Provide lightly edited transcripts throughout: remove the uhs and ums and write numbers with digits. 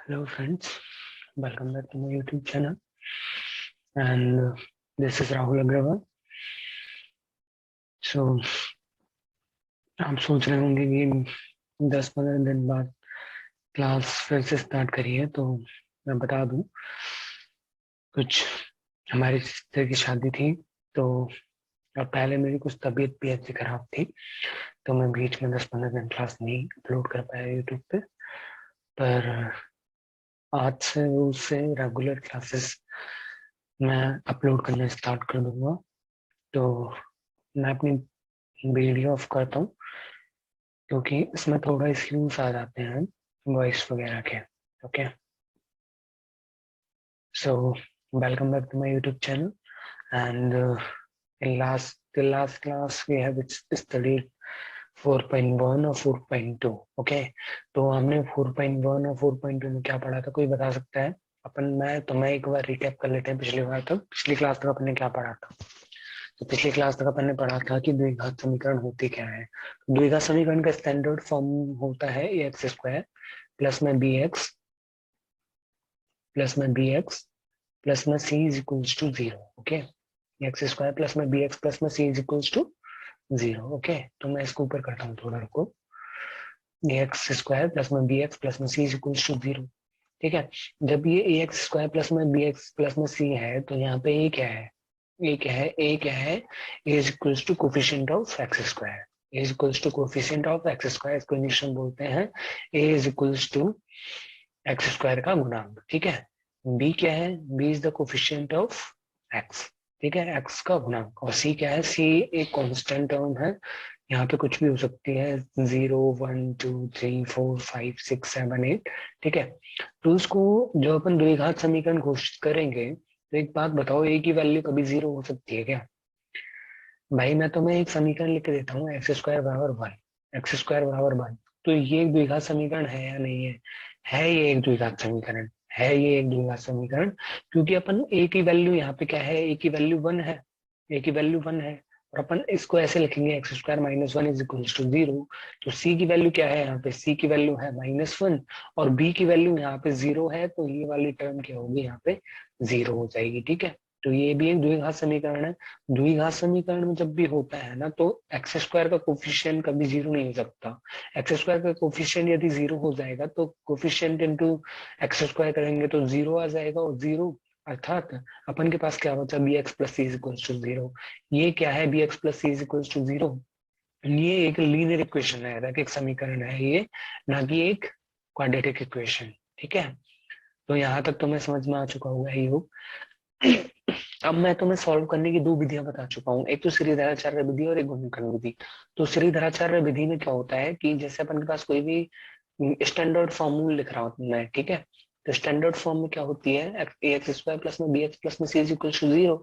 Hello friends, welcome back to my YouTube channel and this is Rahul Agrawal. So आप सोच रहे होंगे कि 10-15 दिन बाद क्लास फिर से स्टार्ट करी है, तो मैं बता दूं, कुछ हमारी सिस्टर की शादी थी, तो अब पहले मेरी कुछ तबीयत भी ऐसी खराब थी, तो मैं बीच में 10-15 दिन क्लास नहीं अपलोड कर पाया यूट्यूब पे। पर आज से उससे रेगुलर क्लासेस मैं अपलोड करना स्टार्ट कर दूंगा। तो मैं अपनी वीडियो ऑफ करता हूँ क्योंकि इसमें थोड़ा इश्यूज आ जाते हैं वॉइस वगैरह के। Okay, so welcome back to my YouTube channel and in last class we have studied 4.1 और 4.2। ओके, तो हमने 4.1 और 4.2 में क्या पढ़ा था, कोई बता सकता है? मैं एक बार रिकैप कर लेते हैं। पिछली क्लास तक अपने क्या पढ़ा था। तो पिछली क्लास तक अपन ने पढ़ा था कि द्विघात समीकरण होते क्या है। द्विघात समीकरण का स्टैंडर्ड फॉर्म होता है ए एक्स स्क्वायर प्लस में बी एक्स प्लस में C is equals to 0। Okay, x square plus में बी एक्स प्लस में C is equals to 0। Okay, तो मैं इसको ऊपर करता हूँ थोड़ा, रुको। एक्स स्क्वायर प्लस में बी एक्स प्लस में सी इज इक्वल्स टू 0। ठीक है, जब ये ए एक्स स्क्वायर प्लस में बी एक्स प्लस में सी है, तो यहाँ पे ए क्या है? ए क्या है? A is equals to coefficient of x square. A is equals to coefficient of x square, इसको इंग्लिश में बोलते हैं A is equals to x square का गुणांक। ठीक है, बी क्या है? B is the coefficient of x. ठीक है, एक्स का गुणांक। और सी क्या है? सी एक कांस्टेंट टर्म है, यहाँ पे कुछ भी हो सकती है, 0 1 2 3 4 5 6 7 8। ठीक है, तो उसको जो अपन द्विघात समीकरण घोषित करेंगे, तो एक बात बताओ, ए की वैल्यू कभी 0 हो सकती है क्या? भाई मैं तुम्हें एक समीकरण लिख के देता हूँ, एक्स स्क्वायर बराबर 1, एक्स स्क्वायर बराबर 1, तो ये एक द्विघात समीकरण है या नहीं है? ये एक द्विघात समीकरण है, ये एक द्विघात समीकरण। क्योंकि अपन ए की वैल्यू यहाँ पे क्या है? ए की वैल्यू 1 है, ए की वैल्यू 1 है, और अपन इसको ऐसे लिखेंगे, x square minus 1 is equal to 0। तो सी की वैल्यू क्या है? यहाँ पे सी की वैल्यू है -1 और बी की वैल्यू यहाँ पे 0 है, तो ये वाली टर्म क्या होगी? यहाँ पे 0 हो जाएगी। ठीक है, तो ये भी एक द्विघात समीकरण है। द्विघात समीकरण में जब भी होता है ना, तो एक्स स्क्वायर का कोफिशिएंट कभी 0 नहीं हो सकता। एक्स स्क्वायर का कोफिशिएंट यदि 0 हो जाएगा, तो कोफिशिएंट इंटू एक्स स्क्वायर करेंगे तो 0 आ जाएगा, और 0 अर्थात अपन के पास क्या बचा? B x plus c is equal to 0। ये क्या है? B x plus c is equal to 0। ये एक लीनियर इक्वेशन है, रैखिक समीकरण है ये, ना कि एक क्वाड्रेटिक इक्वेशन। ठीक है, तो यहाँ तक तुम्हें समझ में आ चुका होगा ये योग। अब मैं तुम्हें सॉल्व करने की दो विधियां बता चुका हूँ, एक तो श्रीधराचार्य विधि और एक गुणनखंड विधि। तो श्रीधराचार्य विधि में क्या होता है कि जैसे अपन के पास कोई भी स्टैंडर्ड फॉर्मूला लिख रहा हूँ मैं, ठीक है, तो स्टैंडर्ड फॉर्म में क्या होती है? ए एक्स स्क्वायर प्लस में बी एक्स प्लस में सी इज इक्वल टू 0।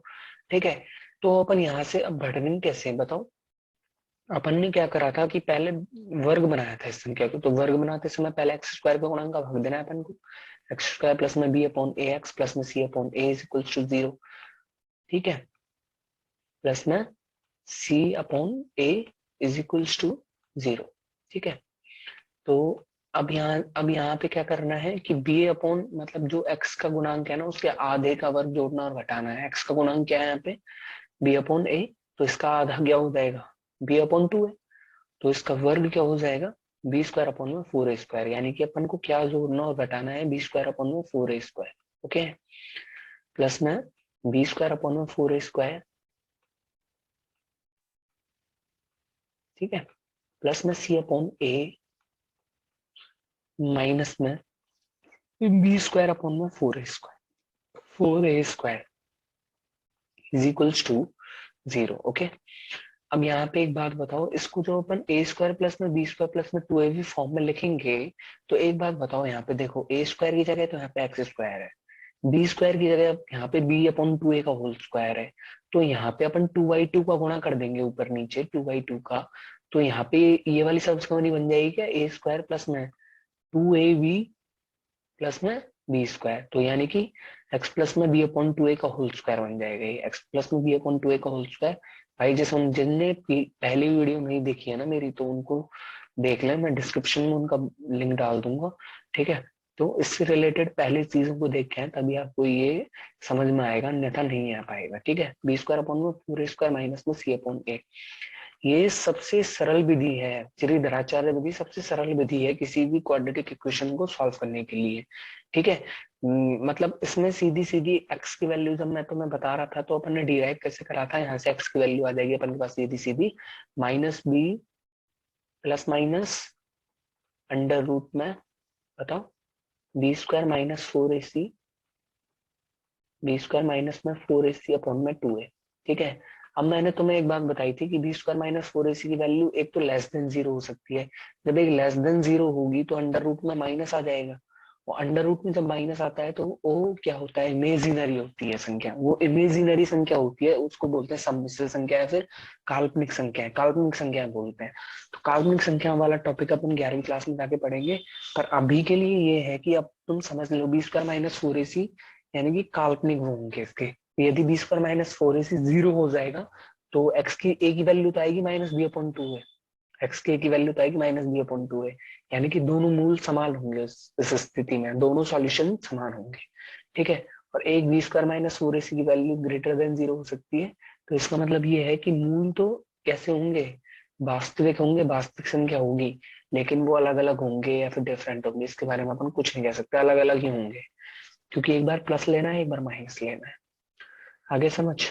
ठीक है, तो अपन यहाँ से अब बढ़ेंगे कैसे बताओ? अपन ने क्या करा था कि पहले वर्ग बनाया था इस संख्या को, तो वर्ग बनाते समय पहले एक्स स्क्वायर का गुणांक का भाग देना है अपन को। एक्स स्क्वायर प्लस में b upon a x plus में c upon a is equal to 0। ठीक है, प्लस में c upon a is equals to 0। ठीक है, तो अब यहाँ पे क्या करना है कि बी अपॉन मतलब जो एक्स का गुणांक है ना, उसके आधे का वर्ग जोड़ना और घटाना है। एक्स का गुणांक क्या है यहाँ पे? बी अपॉन ए, तो इसका आधा क्या हो जाएगा? बी अपॉन 2 है, तो इसका वर्ग क्या हो जाएगा? बी स्क्वायर अपॉन में 4 ए स्क्वायर, यानी कि अपन को क्या जोड़ना और घटाना है? बी स्क्वायर अपॉन में 4 ए स्क्वायर। ओके, प्लस में बी स्क्वायर अपॉन में 4 ए स्क्वायर। ठीक है, प्लस में सी अपॉन ए माइनस में बी स्क्वायर अपॉन में 4 a square is equals to 0। Okay, अब यहाँ पे एक बात बताओ, इसको जो अपन ए स्क्वायर प्लस में बी स्क्वायर प्लस में 2ab फॉर्म में लिखेंगे, तो एक बात बताओ, यहाँ पे देखो ए स्क्वायर की जगह तो यहाँ पे एक्स स्क्वायर है, बी स्क्वायर की जगह यहाँ पे बी अपॉन 2a का होल स्क्वायर है, तो यहाँ पे अपन 2/2 का गुणा कर देंगे ऊपर नीचे 2/2 का, तो यहाँ पे ये वाली सब्सक्रिप्ट बन जाएगी क्या? ए स्क्वायर प्लस में 2ab प्लस में बी स्क्वायर, तो यानी कि एक्स प्लस में बी अपॉन 2a का होल स्क्वायर बन जाएगा। ये एक्स प्लस में बी अपॉन 2a का होल स्क्वायर। भाई जैसे जिनने पहली वीडियो नहीं देखी है ना मेरी, तो उनको देख लें, मैं डिस्क्रिप्शन में उनका लिंक डाल दूंगा, ठीक है। तो इससे रिलेटेड पहले चीजों को देख के आएं, तभी आपको ये समझ में आएगा, अन्यथा नहीं आ पाएगा, ठीक है। बी स्क्वायर अपॉन में पूरे स्क्वायर माइनस में सी अपॉन ए, ये सबसे सरल विधि है, श्रीधराचार्य विधि सबसे सरल विधि है किसी भी क्वाड्रेटिक इक्वेशन को सॉल्व करने के लिए, ठीक है। मतलब इसमें सीधी सीधी एक्स की वैल्यू जब मैं तुम्हें बता रहा था तो अपन ने डिराइव कैसे करा था, यहाँ से एक्स की वैल्यू आ जाएगी अपन के पास सीधी सीधी minus b plus minus under root में, बताओ, b square minus 4ac, b square minus में 4ac अपॉन में 2a, ठीक है। अब मैंने तुम्हें एक बात बताई थी कि बी स्क्वायर माइनस 4ac की वैल्यू एक तो लेस देन जीरो हो सकती है, जब एक लेस देन जीरो होगी तो अंडर रूट में माइनस आ जाएगा, और अंडर रूट में जब माइनस आता है तो वो क्या होता है, इमेजिनरी होती है संख्या, वो इमेजिनरी संख्या होती है, उसको बोलते हैं सम्मिश्र संख्या या फिर काल्पनिक संख्या, काल्पनिक संख्या बोलते हैं। तो काल्पनिक संख्या वाला टॉपिक अपन 11वीं क्लास में जाके पढ़ेंगे, पर अभी के लिए ये है कि अब तुम समझ लो बी स्क्वायर माइनस 4ac यानी कि काल्पनिक वो होंगे इसके। यदि B square minus 4ac zero हो जाएगा तो एक्स की ए की वैल्यू तो आएगी माइनस बी अपॉन टू है, एक्स के की वैल्यू तो आएगी माइनस बी अपॉन टू है, यानी कि दोनों मूल समान होंगे इस स्थिति में, दोनों सॉल्यूशन समान होंगे, ठीक है। और एक बी स्क्वायर माइनस 4ac की वैल्यू ग्रेटर देन जीरो हो सकती है, तो इसका मतलब ये है कि मूल तो कैसे होंगे, वास्तविक होंगे, वास्तविक संख्या होगी, लेकिन वो अलग अलग होंगे या फिर डिफरेंट होंगे, इसके बारे में अपन कुछ नहीं कह सकते, अलग अलग ही होंगे, क्योंकि एक बार प्लस लेना है एक बार माइनस लेना है। आगे समझ।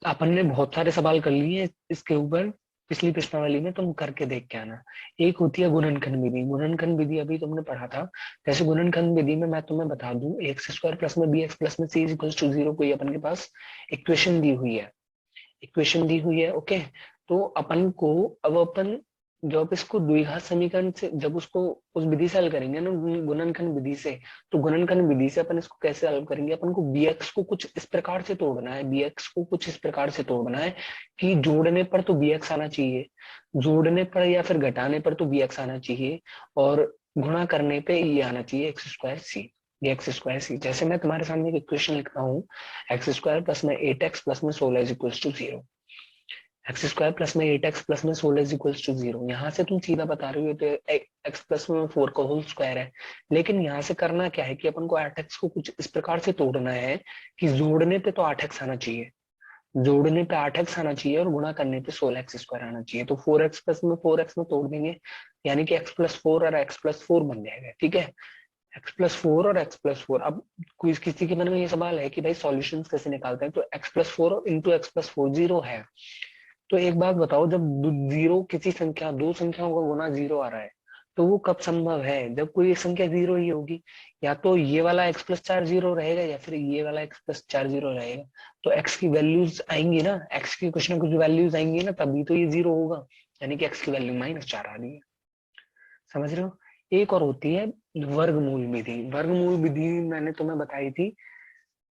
अपन ने बहुत सारे सवाल कर लिए इसके ऊपर, पिछली प्रश्नावली में तुम करके देख के आना। एक होती है गुणनखंड विधि, गुणनखंड विधि अभी तुमने पढ़ा था। जैसे गुणनखंड विधि में मैं तुम्हें बता दूं, एक्स स्क्वायर प्लस में बी एक्स प्लस में C is equal to zero, कोई अपन के पास इक्वेशन दी हुई है, इक्वेशन दी हुई है, ओके। तो अपन को अब अपन जब इसको द्विघात समीकरण से जब उसको उस विधि से हल करेंगे ना, गुणनखंड विधि से, तो गुणनखंड विधि से अपन इसको कैसे हल करेंगे, अपन को bx को कुछ इस प्रकार से तोड़ना है, bx को कुछ इस प्रकार से तोड़ना है कि जोड़ने पर तो bx आना चाहिए, जोड़ने पर या फिर घटाने पर तो bx आना चाहिए, और गुणा करने पे ये आना चाहिए एक्स स्क्वायर सी, ये एक्स स्क्वायर सी। जैसे मैं तुम्हारे सामने एक इक्वेशन लिखता हूँ, एक्स स्क्वायर प्लस में 8x प्लस में 16 is equal to zero, x square plus में 8x प्लस में 16 इज इक्वल टू जीरो, यहाँ से तुम सीधा बता रहे हो तो एक्स प्लस में 4 का होल स्क्वायर है, लेकिन यहाँ से करना क्या है कि अपन को 8x को कुछ इस प्रकार से तोड़ना है कि जोड़ने पे तो 8x आना चाहिए, जोड़ने पे 8x आना चाहिए और गुणा करने पे 16x स्क्वायर आना चाहिए, तो 4x प्लस में 4x में तोड़ देंगे, यानी कि x प्लस 4 और x प्लस 4 बन जाएगा, ठीक है। एक्स प्लस फोर और एक्स प्लस फोर, अब कोई किसी के मन में ये सवाल है कि भाई सॉल्यूशंस कैसे निकालते हैं, तो x plus four into x plus four zero है, तो एक बात बताओ, जब जीरो किसी संख्या, दो संख्याओं का गुना जीरो आ रहा है, तो वो कब संभव है, जब कोई एक संख्या जीरो ही होगी, या तो ये वाला एक्स प्लस चार जीरो रहेगा या फिर ये वाला एक्स प्लस चार जीरो रहेगा, तो एक्स की वैल्यूज आएंगी ना, एक्स की कुछ ना कुछ वैल्यूज आएंगी ना, तभी तो ये जीरो होगा, यानी कि एक्स की वैल्यू माइनस चार आ रही है, समझ रहे हो। एक और होती है वर्गमूल विधि, वर्गमूल विधि मैंने तुम्हें बताई थी,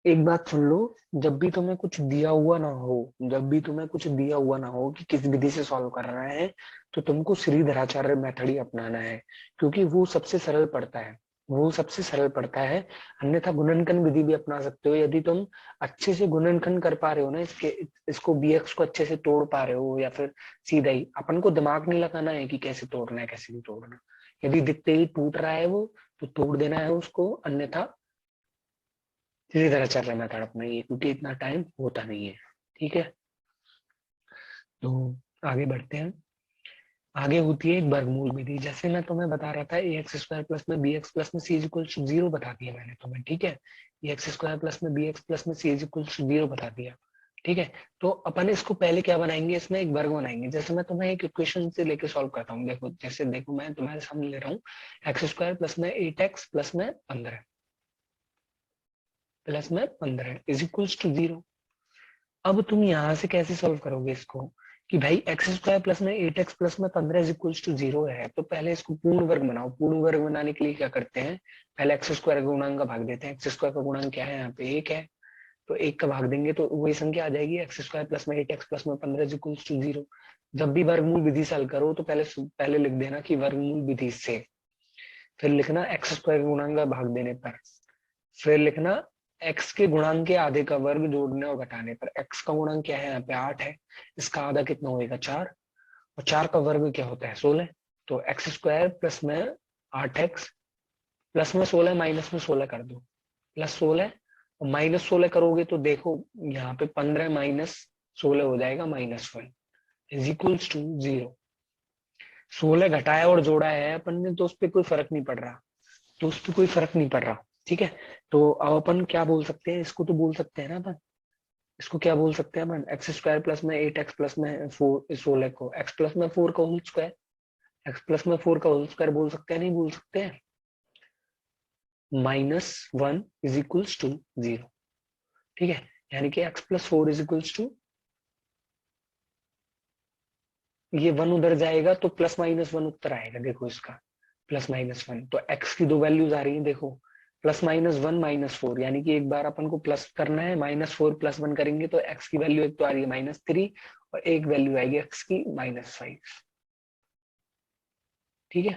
एक बात सुन लो, जब भी तुम्हें कुछ दिया हुआ ना हो, जब भी तुम्हें कुछ दिया हुआ ना हो कि किस विधि से सॉल्व कर रहा है, तो तुमको श्रीधराचार्य मेथड ही अपनाना है, क्योंकि वो सबसे सरल पड़ता है, वो सबसे सरल पड़ता है। अन्यथा गुणनखंड विधि भी अपना सकते हो, यदि तुम अच्छे से गुणनखंड कर पा रहे हो ना इसके, इसको bx को अच्छे से तोड़ पा रहे हो, या फिर सीधा ही, अपन को दिमाग नहीं लगाना है कि कैसे तोड़ना है कैसे नहीं तोड़ना, यदि दिखते ही टूट रहा है वो, तो तोड़ देना है उसको, अन्यथा इसी तरह चल रहा है मेथड अपना ये, क्योंकि इतना टाइम होता नहीं है, ठीक है। तो आगे बढ़ते हैं। आगे होती है एक वर्गमूल विधि, जैसे मैं तुम्हें बता रहा था ए एक्स स्क्वायर प्लस में बी एक्स प्लस में C is equal to zero बता दिया मैंने तुम्हें, ठीक है। ए एक्स स्क्वायर प्लस में बी एक्स प्लस में C is equal to zero बता दिया, ठीक है। तो अपन इसको पहले क्या बनाएंगे, इसमें एक वर्ग बनाएंगे, जैसे मैं तुम्हें एक इक्वेशन से लेके सॉल्व करता हूँ, देखो जैसे देखो मैं तुम्हारे सामने ले रहा हूँ, एक्स स्क्वायर प्लस में 8x प्लस में 15 प्लस में 15 इज इक्वल टू जीरो। अब तुम यहां से कैसे सॉल्व करोगे इसको, कि भाई एक्स स्क्वायर प्लस में 8x प्लस में 15 इज इक्वल टू जीरो है, तो पहले इसको पूर्ण वर्ग बनाओ, पूर्ण वर्ग बनाने के लिए क्या करते हैं, पहले एक्स स्क्वायर का गुणांक का भाग देते हैं, एक्स स्क्वायर का गुणांक क्या है यहाँ पे एक है, तो एक का भाग देंगे तो वही संख्या आ जाएगी, एक्स स्क्वायर प्लस में 8x प्लस में 15 इज इक्वल टू जीरो। जब भी वर्गमूल विधि से हल करो तो पहले पहले लिख देना कि वर्गमूल विधि से, फिर लिखना एक्स स्क्वायर गुणांक का भाग देने पर, फिर लिखना x के गुणांक के आधे का वर्ग जोड़ने और घटाने पर, x का गुणांक क्या है यहाँ पे 8 है, इसका आधा कितना होएगा 4, और 4 का वर्ग क्या होता है 16। तो एक्स स्क्वायर प्लस में 8x प्लस में 16 माइनस में 16 कर दो प्लस 16 और माइनस 16 करोगे तो देखो यहाँ पे 15 माइनस 16 हो जाएगा -1 इज इक्वल्स टू 0। 16 घटाया और जोड़ा है अपन ने तो उस पर कोई फर्क नहीं पड़ रहा, तो उस पर कोई फर्क नहीं पड़ रहा। ठीक है, तो अब अपन क्या बोल सकते हैं, इसको तो बोल सकते हैं ना अपन, इसको क्या बोल सकते हैं अपन, एक्स स्क्वायर प्लस में 8x प्लस में 4 16 को एक्स प्लस में 4 का होल स्क्वायर, एक्स प्लस में 4 का होल स्क्वायर बोल सकते हैं नहीं बोल सकते हैं। -1 इज इक्वल्स टू 0। ठीक है, यानी कि x plus 4 is equals to, ये 1 उधर जाएगा तो +-1 उत्तर आएगा। देखो इसका +-1, तो x की दो वैल्यूज आ रही है देखो, +-1 -4, यानी कि एक बार अपन को प्लस करना है, -4 +1 करेंगे तो x की वैल्यू एक तो आ रही है -3 और एक वैल्यू आएगी x की -5। ठीक है,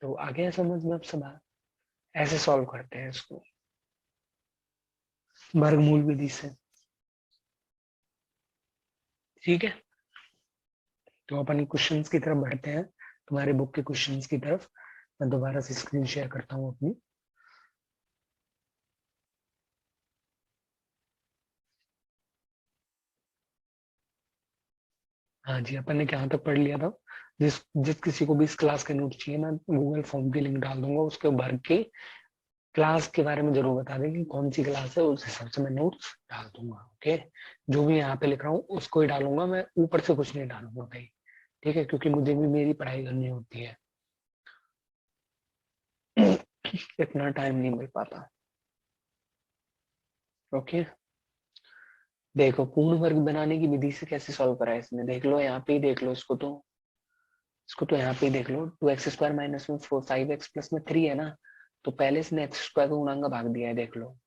तो आगे समझ में अब सब ऐसे सॉल्व करते हैं इसको वर्गमूल विधि से। ठीक है, तो अपन क्वेश्चंस की तरफ बढ़ते हैं, तुम्हारे बुक के क्वेश्चंस की तरफ। मैं दोबारा से स्क्रीन शेयर करता हूँ अपनी। हाँ जी, अपन ने कहाँ तक पढ़ लिया था। जिस जिस किसी को भी इस क्लास के नोट चाहिए, मैं गूगल फॉर्म की लिंक डाल दूंगा, उसके भर के क्लास के बारे में जरूर बता दें कि कौन सी क्लास है, उस हिसाब से मैं नोट्स डाल दूंगा। ओके, जो भी यहाँ पे लिख रहा हूँ उसको ही डालूंगा, मैं ऊपर से कुछ नहीं डालूंगा कहीं। ठीक है, क्योंकि मुझे भी मेरी पढ़ाई करनी होती है इतना टाइम नहीं मिल पाता। ओके, देखो पूर्ण वर्ग बनाने की विधि से कैसे सॉल्व करा है इसने, देख लो यहाँ पे ही देख लो इसको तो यहाँ पे ही देख लो। 2x² माइनस में 5x प्लस में 3 है ना, तो पहले इसने एक्स स्क्वायर का गुणांक भाग दिया है, देख लो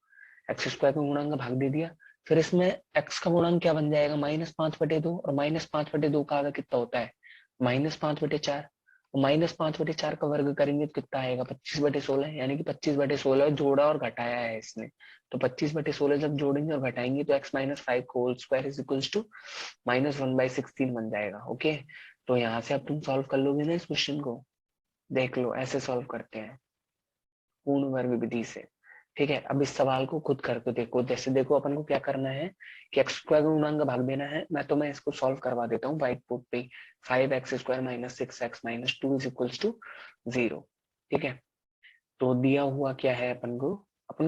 एक्स स्क्वायर का गुणांक भाग दे दिया। फिर इसमें x का गुणांक क्या बन जाएगा, -5/2, और -5/2 का आधा कितना होता है -5/4, और -5/4 का वर्ग करेंगे तो कितना आएगा 25/16, यानी कि 25/16 जोड़ा और घटाया है इसने। तो 25/16 जब जोड़ेंगे और घटाएंगे तो x-5 का whole square is equals to -1/16 बन जाएगा। ओके, तो यहाँ से अब तुम सॉल्व कर लोगे ना इस क्वेश्चन को, देख लो ऐसे सॉल्व करते हैं पूर्ण वर्ग विधि से। ठीक है, अब इस सवाल को खुद करके देखो। जैसे देखो अपन को क्या करना है कि एक्स स्क्वायर का गुणांक भाग देना है, मैं इसको सॉल्व करवा देता हूँ व्हाइट बोर्ड पे। 5x² - 6x - 2 is equals to 0। ठीक है, तो दिया हुआ क्या है अपन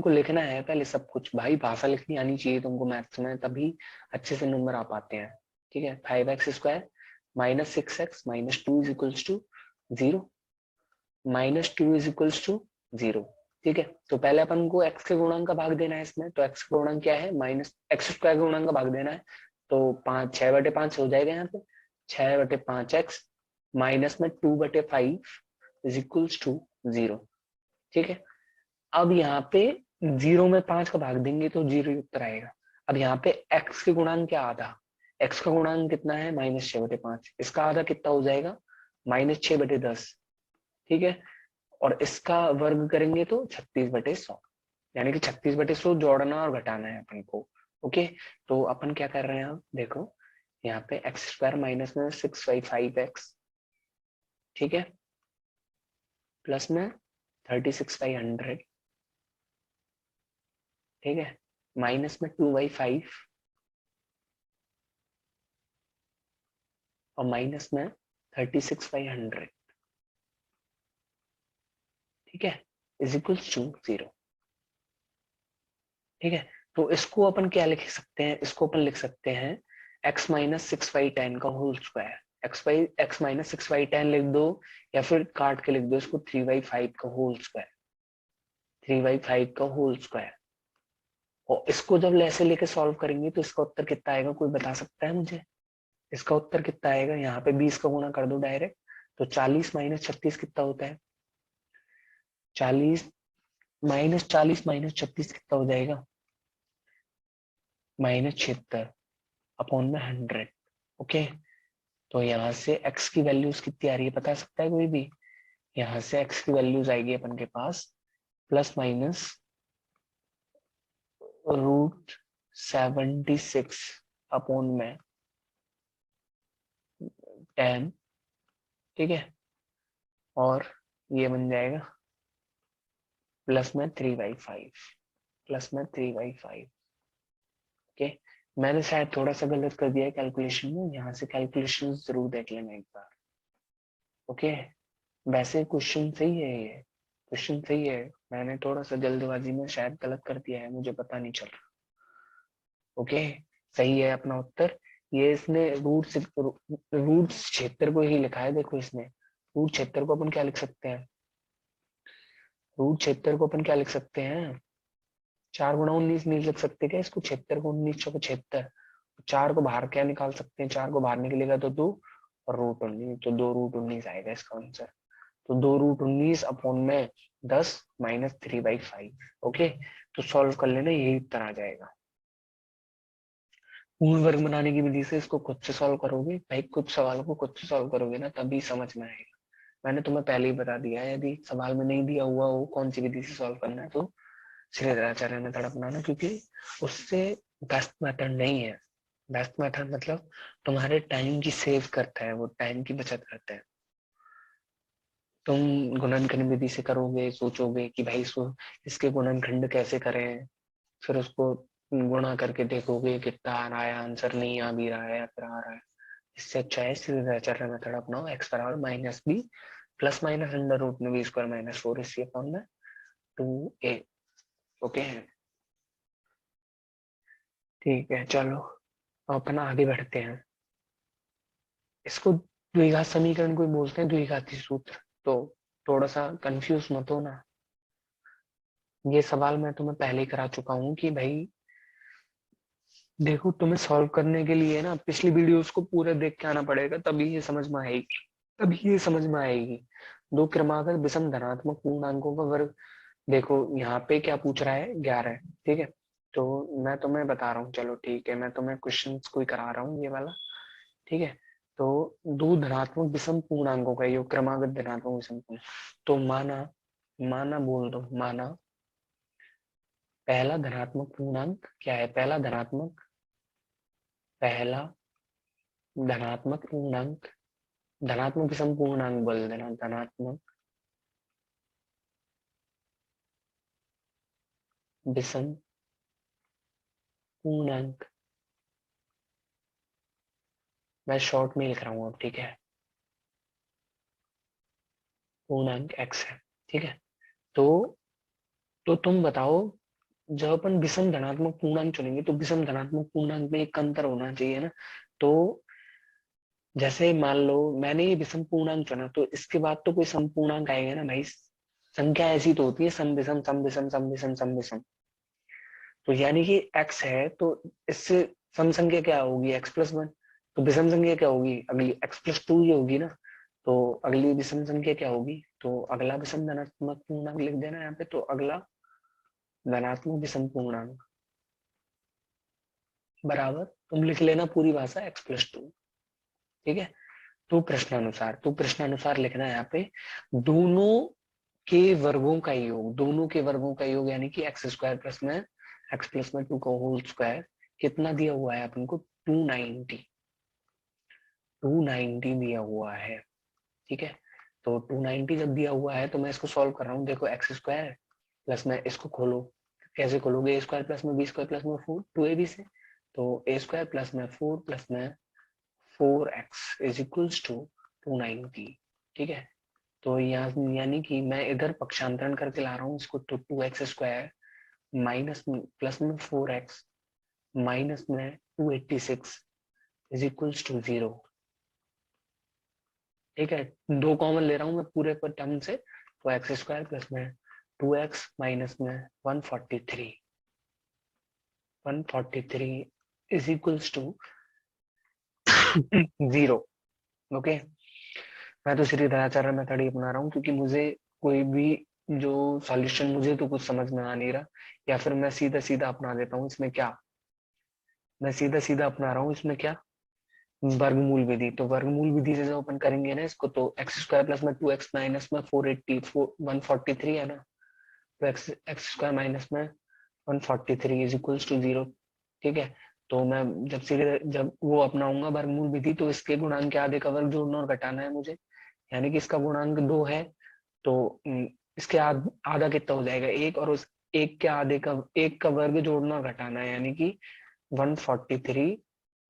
को लिखना है पहले सब कुछ। भाई भाषा लिखनी आनी चाहिए तुमको मैथ्स में, तभी अच्छे से नंबर आ पाते हैं। ठीक है, 5x² - 6x - 2 is equals to 0, -2 is equals to 0। ठीक है, तो पहले अपन को x के गुणांक का भाग देना है इसमें, तो x का गुणांक क्या है -x² का गुणांक का भाग देना है, तो 6/5 हो जाएगा यहाँ पे, 6/5x माइनस में 2/5 इज इक्वल्स टू 0। ठीक है, अब यहाँ पे 0 में 5 का भाग देंगे तो 0 ही उत्तर आएगा। अब यहाँ पे x के गुणांक क्या आधा, x का गुणांक कितना है -6/5, इसका आधा कितना हो जाएगा -6/10। ठीक है, और इसका वर्ग करेंगे तो 36/100, यानी कि 36/100 जोड़ना और घटाना है अपन को। ओके, तो अपन क्या कर रहे हैं, अब देखो यहाँ पे x² माइनस में 6/5x, ठीक है, प्लस में 36/100, ठीक है, माइनस में 2/5 और माइनस में 36/100। ठीक है, इज इक्वल्स टू 0। ठीक है, तो इसको अपन क्या लिख सकते हैं, इसको अपन लिख सकते हैं x - 6/10 का होल स्क्वायर। x - 6/10 लिख दो, या फिर काट के लिख दो इसको 3/5 का होल स्क्वायर, 3/5 का होल स्क्वायर। और इसको जब ऐसे लेके सॉल्व करेंगे तो इसका उत्तर कितना आएगा, कोई बता सकता है मुझे इसका उत्तर कितना आएगा। यहाँ पे 20 का गुणा कर दो डायरेक्ट, तो 40 - 36 कितना होता है, 40 - 36 कितना हो जाएगा -76 अपॉन में 100। ओके, तो यहाँ से x की वैल्यूज कितनी आ रही है बता सकता है कोई भी, यहाँ से x की वैल्यूज आएगी अपन के पास ±√76 अपॉन में 10 ठीक है, और ये बन जाएगा प्लस में 3/5, प्लस में 3/5। ओके, मैंने शायद थोड़ा सा गलत कर दिया है कैलकुलेशन में, यहाँ से कैलकुलेशन जरूर देख लेना एक बार। ओके, वैसे क्वेश्चन सही है, ये क्वेश्चन सही है, मैंने थोड़ा सा जल्दबाजी में शायद गलत कर दिया है, मुझे पता नहीं चल रहा। ओके, सही है अपना उत्तर। ये इसने रूट क्षेत्र को ही लिखा है, देखो इसने रूट क्षेत्र को अपन क्या लिख सकते हैं, रूट क्षेत्र को अपन क्या लिख सकते हैं, 4 × 19 नहीं लिख सकते क्या इसको, क्षेत्र को 19 × 76, 4 को बाहर क्या निकाल सकते हैं, 4 को बाहर निकलेगा तो 2 और √19, तो 2√19 आएगा इसका आंसर। तो 2√19 अपॉन में 10 माइनस 3/5। ओके, तो सॉल्व कर लेना, यही उत्तर आ जाएगा। पूर्ण वर्ग बनाने की विधि से इसको खुद से सॉल्व करोगे भाई, कुछ सवालों को खुद से सॉल्व करोगे ना तभी समझ में आएगा। मैंने तुम्हें पहले ही बता दिया है, यदि सवाल में नहीं दिया हुआ हो कौन सी विधि से सॉल्व करना है तो श्रीधराचार्य मेथड अपनाना, क्योंकि उससे बेस्ट मेथड नहीं है। बेस्ट मेथड मतलब तुम्हारे टाइम की सेव करता है, वो टाइम की बचत करता है। तुम गुणनखंड विधि से करोगे, सोचोगे कि भाई इसके गुणनखंड कैसे करें, फिर उसको गुणा करके देखोगे कितना आ रहा है, आंसर नहीं आ भी रहा है या फिर आ रहा है। इससे अच्छा है श्रीधराचार्य मेथड अपनाओ, x बराबर -b plus minus under root में b² - 4 इसी अपॉन में 2a। ओके, ठीक है, चलो अपन आगे बढ़ते हैं। इसको द्विघात समीकरण को बोलते हैं, द्विघाती सूत्र। तो थोड़ा सा कंफ्यूज मत हो ना, ये सवाल मैं तुम्हें पहले ही करा चुका हूँ कि भाई देखो, तुम्हें सॉल्व करने के लिए ना पिछली वीडियोस को पूरे देख के आना पड़ेगा, तभी ये समझ में आएगी, तभी ये समझ में आएगी। दो क्रमागत विषम धनात्मक पूर्णांकों का वर्ग, देखो यहाँ पे क्या पूछ रहा है, 11। ठीक है, तो मैं तुम्हें बता रहा हूँ, चलो ठीक है, मैं तुम्हें क्वेश्चन कोई करा रहा हूँ ये वाला। ठीक है, तो दो धनात्मक विषम पूर्णांकों का योग, क्रमागत धनात्मक विषम पूर्ण, तो माना, माना बोल दो, माना पहला धनात्मक पूर्णांक क्या है, पहला धनात्मक पूर्णांक, धनात्मक विषम पूर्णांक बोल देना, धनात्मक विषम पूर्णांक, मैं शॉर्ट में लिख रहा हूँ अब, ठीक है, पूर्णांक x है। ठीक है, तो तुम बताओ, जब अपन विषम धनात्मक पूर्णांक चुनेंगे तो विषम धनात्मक पूर्णांक में एक अंतर होना चाहिए ना। तो जैसे मान लो मैंने ये विषम पूर्णांक चुना, तो इसके बाद तो कोई सम पूर्णांक आएगा ना भाई, संख्या ऐसी तो होती है सम विषम सम विषम सम विषम सम विषम। तो यानी कि x है, तो इससे सम संख्या क्या होगी, x+1। तो विषम संख्या क्या होगी, अगली x+2 ही होगी ना। तो अगली विषम संख्या क्या होगी, तो अगला विषम धनात्मक पूर्णांक लिख देना यहाँ पे, तो अगला धनात्मक विषम पूर्णांक बराबर, तुम लिख लेना पूरी भाषा x+2। ठीक है, तो प्रश्नानुसार लिखना है यहाँ पे, दोनों के वर्गों का योग, दोनों के वर्गों का योग यानी कि x² + 2 का होल स्क्वायर कितना दिया हुआ है अपन को, 290, 290 दिया हुआ है। ठीक है, तो 290 जब दिया हुआ है तो मैं इसको सॉल्व कर रहा हूँ, देखो x² प्लस में, इसको खोलो, कैसे खोलोगे, a² प्लस में b² प्लस में 4, 2ab से, तो a² प्लस में 4 प्लस में 4x इज इक्वल्स टू 290। ठीक है, तो यहाँ यानी कि मैं इधर पक्षांतरण करके ला रहा हूँ इसको, तो 2x² माइनस प्लस में 4x माइनस में 286 इज इक्वल्स टू 0। ठीक है, दो कॉमन ले रहा हूँ मैं पूरे पर टर्म से, तो x² प्लस में 2x माइनस में 143, 143 इज इक्वल्स टू 0। ओके, मैं तो श्रीधराचार्य मेथड ही अपना रहा हूँ, क्योंकि मुझे कोई भी जो सॉल्यूशन, मुझे तो कुछ समझ में आ नहीं रहा, या फिर मैं सीधा सीधा अपना देता हूँ इसमें क्या, मैं सीधा सीधा अपना रहा हूँ इसमें क्या, वर्गमूल विधि। तो वर्गमूल विधि से जब अपन करेंगे ना इसको, तो x² प्लस में 2x माइनस में 480 143 है ना, तो x² माइनस में 143 इज इक्वल्स टू 0। ठीक है, तो मैं जब सीधे जब वो अपनाऊंगा वर्गमूल विधि, तो इसके गुणांक के आधे का वर्ग जोड़ना और घटाना है मुझे, यानी कि इसका गुणांक 2 है, तो इसके आधा कितना हो जाएगा 1, और उस 1 के आधे का 1 का वर्ग जोड़ना घटाना है, यानी कि 143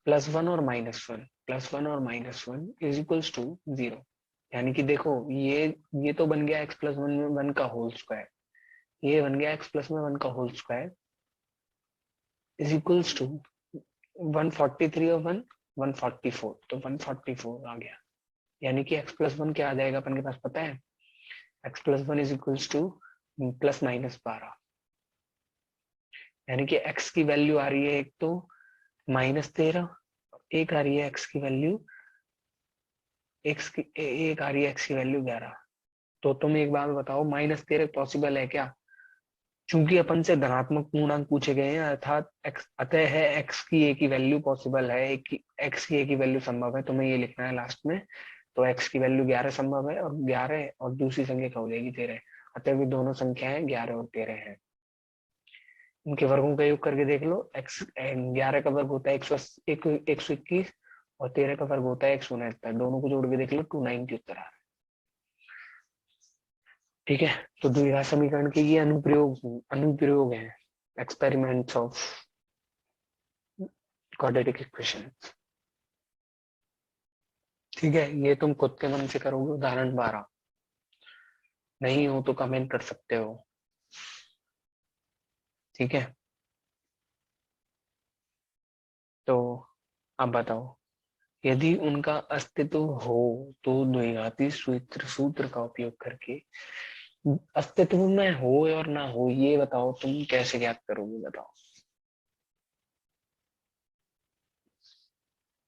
+1 और -1, +1 और -1 इज इक्वल्स टू 0। यानी कि देखो ये तो बन गया x + 1 का होल स्क्वायर, ये बन गया x + 1 का whole square is equals to 143 और 1 144, तो 144 आ गया। यानी कि x + 1 क्या आ जाएगा अपन के पास पता है, x + 1 इज इक्वल्स टू +-12, यानी कि x की वैल्यू आ रही है एक तो -13, एक आ रही है x की वैल्यू एक आ रही है x की वैल्यू 11। तो तुम एक बात बताओ, -13 पॉसिबल है क्या? चूंकि अपन से धनात्मक पूर्णांक पूछे गए हैं, अर्थात अतः है x की a की वैल्यू पॉसिबल है, x की a की वैल्यू संभव है, तुम्हें ये लिखना है लास्ट में। तो x की वैल्यू 11 संभव है, और 11 और दूसरी संख्या क्या हो जाएगी 13, अतः भी दोनों संख्याएं 11 और 13 है। इनके वर्गों का योग करके देख लो, x 11 का वर्ग होता है 121 और 13 का वर्ग होता है 169, दोनों को जोड़ के देख लो 290 उत्तर आ रहा है। ठीक है, तो द्विघात समीकरण के ये अनुप्रयोग है, एक्सपेरिमेंट्स ऑफ क्वाड्रेटिक इक्वेशन। ठीक है, ये तुम खुद के मन से करोगे उदाहरण 12, नहीं हो तो कमेंट कर सकते हो। ठीक है, तो अब बताओ, यदि उनका अस्तित्व हो तो द्विघाती सूत्र का उपयोग करके अस्तित्व में हो और ना हो ये बताओ, तुम कैसे ज्ञात करोगे? बताओ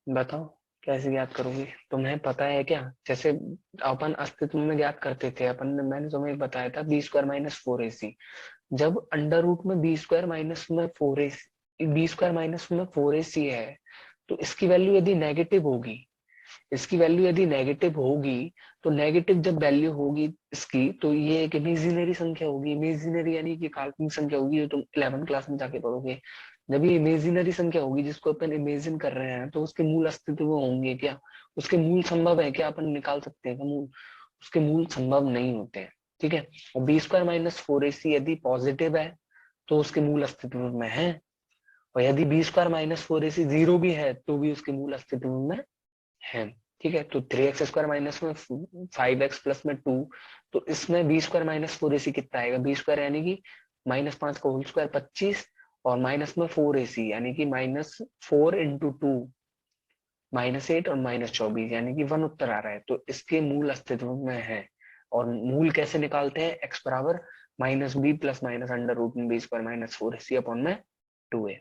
बताओ कैसे ज्ञात करोगे? तुम्हें पता है क्या, जैसे अपन अस्तित्व में ज्ञात करते थे अपन ने, मैंने तुम्हें बताया था b² - 4ac। जब अंडर रूट में b² - 4ac है, तो इसकी वैल्यू यदि नेगेटिव होगी, तो नेगेटिव जब वैल्यू होगी इसकी, तो ये एक इमेजिनरी संख्या होगी। इमेजिनरी यानी कि काल्पनिक संख्या होगी, जो तुम 11th क्लास में जाके पढ़ोगे। जब ये इमेजिनरी संख्या होगी जिसको अपन इमेजिन कर रहे हैं, तो उसके मूल अस्तित्व में होंगे क्या? उसके मूल संभव है क्या? अपन निकाल सकते हैं मूल? उसके मूल संभव नहीं होते हैं। ठीक है, और b² - 4ac यदि पॉजिटिव है तो उसके मूल अस्तित्व में है, और यदि b² - 4ac 0 भी है तो भी उसके मूल अस्तित्व में है। ठीक है, तो 3x² माइनस में 5x प्लस में 2, तो इसमें b² - 4ac कितना आएगा? b² यानी कि -5 का होल स्क्वायर 25, और माइनस में 4ac यानी कि -4 × 2 -8 और -24, यानी कि 1 उत्तर आ रहा है। तो इसके मूल अस्तित्व में है। और मूल कैसे निकालते हैं? x बराबर -b plus minus under root में b² - 4ac अपॉन में 2a,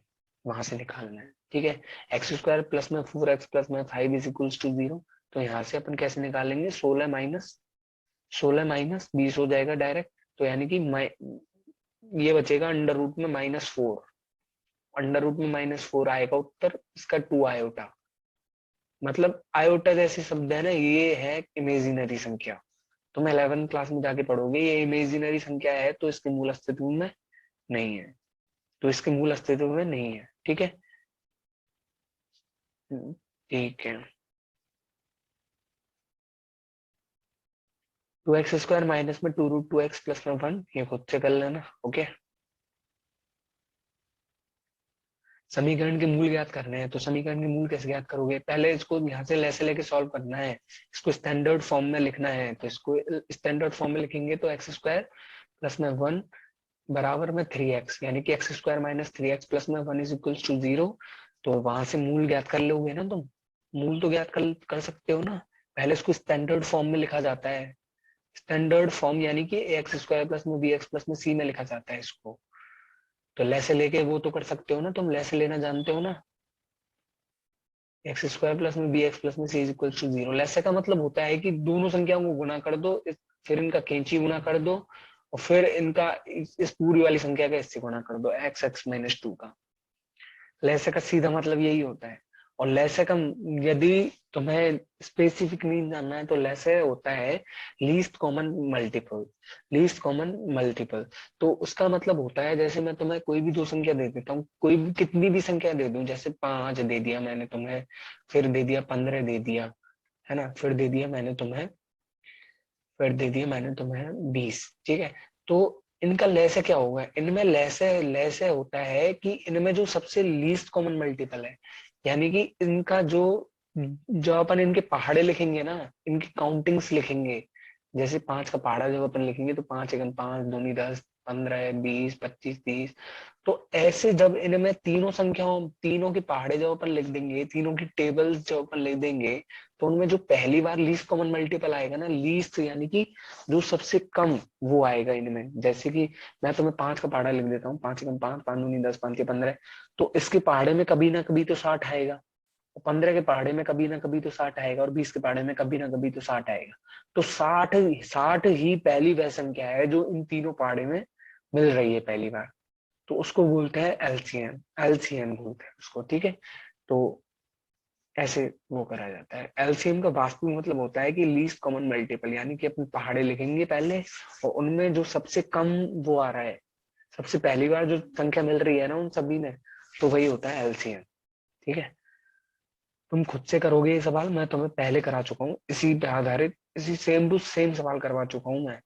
वहां से निकालना है। ठीक है, x² प्लस में 4x प्लस में 5 इज इक्वल्स टू 0। तो यहाँ से अपन कैसे निकालेंगे? 16 - 20 हो जाएगा डायरेक्ट। तो यानी कि ये बचेगा अंडर रूट में -4, अंडर रूट में -4 आएगा उत्तर, इसका 2 आयोटा, मतलब आयोटा जैसे शब्द है ना, ये है इमेजिनरी संख्या। तुम 11th क्लास में जाके पढ़ोगे, ये इमेजिनरी संख्या है तो इसके मूल अस्तित्व में नहीं है, तो इसके मूल अस्तित्व में नहीं है। ठीक है, ठीक है। 2x² माइनस में 2√2x प्लस में 1, ये खुद से कर लेना। ओके, समीकरण के मूल ज्ञात करने हैं, तो समीकरण के मूल कैसे ज्ञात करोगे? पहले इसको यहाँ से लेसे लेके सॉल्व करना है, इसको स्टैंडर्ड फॉर्म में लिखना है। तो इसको स्टैंडर्ड फॉर्म में लिखेंगे तो x² प्लस में 1 बराबर में 3x, यानी कि x² - 3x प्लस में 1 इज इक्वल्स टू 0। तो वहां से मूल ज्ञात कर लोगे ना तुम, मूल तो ज्ञात कर सकते हो ना। पहले इसको स्टैंडर्ड फॉर्म में लिखा जाता है, स्टैंडर्ड फॉर्म यानी कि x² प्लस में bx प्लस में c में लिखा जाता है इसको। तो लेसे लेके वो तो कर सकते हो ना, तुम लेसे लेना जानते हो ना। x² प्लस में bx प्लस में c इज इक्वल टू 0, लेसे का मतलब होता है कि दोनों संख्याओं को गुना कर दो, फिर इनका कैंची गुना कर दो, और फिर इनका इस पूरी वाली संख्या का इससे गुना कर दो, x - 2 का। लैसे का सीधा मतलब यही होता है। और लैसे का यदि तुम्हें स्पेसिफिक मीन जानना है, तो लैसे होता है least common multiple. Least common multiple, तो उसका मतलब होता है, जैसे मैं तुम्हें कोई भी दो संख्या दे देता हूँ, कोई भी कितनी भी संख्या दे दूं, जैसे 5 दे दिया मैंने तुम्हें, फिर दे दिया 15 दे दिया, है ना, फिर दे दिया मैंने तुम्हें फिर दे दिए मैंने तुम्हें 20, ठीक है। तो इनका लैसे क्या होगा, इनमें लैसे होता है कि इनमें जो सबसे लीस्ट कॉमन मल्टीपल है, यानी कि इनका जो जो अपन इनके पहाड़े लिखेंगे ना, इनकी काउंटिंग्स लिखेंगे, जैसे 5 का पहाड़ा जब अपन लिखेंगे तो 5 एकम 5, दूनी 10, 15, 20, 25, 30। तो ऐसे जब इनमें तीनों संख्याओं, तीनों के पहाड़े जब अपन लिख देंगे, तीनों की टेबल्स जब अपन लिख देंगे, तो उनमें जो पहली बार लीस्ट कॉमन मल्टीपल आएगा ना, लीस्ट यानी कि जो सबसे कम, वो आएगा इनमें। जैसे कि मैं तुम्हें 5 का पहाड़ा लिख देता हूँ, 5 एकम 5, 5 दूनी 10, 5 के 15। तो इसके पहाड़े में कभी ना कभी तो 60 आएगा, 15 के पहाड़े में कभी ना कभी तो 60 आएगा, और 20 के पहाड़े में कभी ना कभी तो 60 आएगा। तो 60 ही पहली वह संख्या है जो इन तीनों पहाड़े में मिल रही है पहली बार। तो उसको बोलते हैं एलसीएम, एलसीएम बोलते हैं उसको, ठीक है। तो ऐसे वो करा जाता है। एलसीएम का वास्तविक मतलब होता है कि लीस्ट कॉमन मल्टीपल, यानी कि अपने पहाड़े लिखेंगे पहले, और उनमें जो सबसे कम वो आ रहा है, सबसे पहली बार जो संख्या मिल रही है ना उन सभी में, तो वही होता है एलसीएम, ठीक है। तुम खुद से करोगे ये सवाल, मैं तुम्हें पहले करा चुका हूँ इसी पे आधारित, इसी सेम टू सेम सवाल करवा चुका हूँ मैं।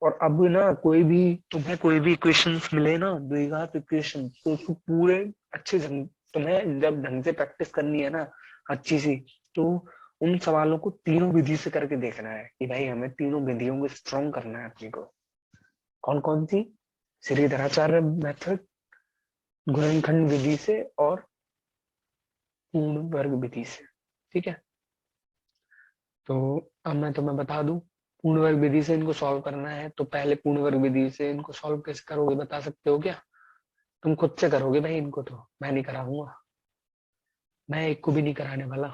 और अब ना कोई भी, तुम्हें कोई भी इक्वेशंस मिले ना, द्विघात इक्वेशन, तो उसको पूरे अच्छे ढंग, तुम्हें जब ढंग से प्रैक्टिस करनी है ना अच्छी सी, तो उन सवालों को तीनों विधि से करके देखना है कि भाई हमें तीनों विधियों को स्ट्रॉन्ग करना है अपने को। कौन कौन सी? श्रीधराचार्य मेथड, गुणनखंड विधि से, और पूर्ण वर्ग विधि से, ठीक है। तो अब मैं तुम्हें बता दूं, पूर्ण वर्ग विधि से इनको सॉल्व करना है, तो पहले पूर्ण वर्ग विधि से इनको सॉल्व कैसे करोगे बता सकते हो क्या? तुम खुद से करोगे भाई इनको, तो मैं नहीं कराऊंगा, मैं एक को भी नहीं कराने वाला।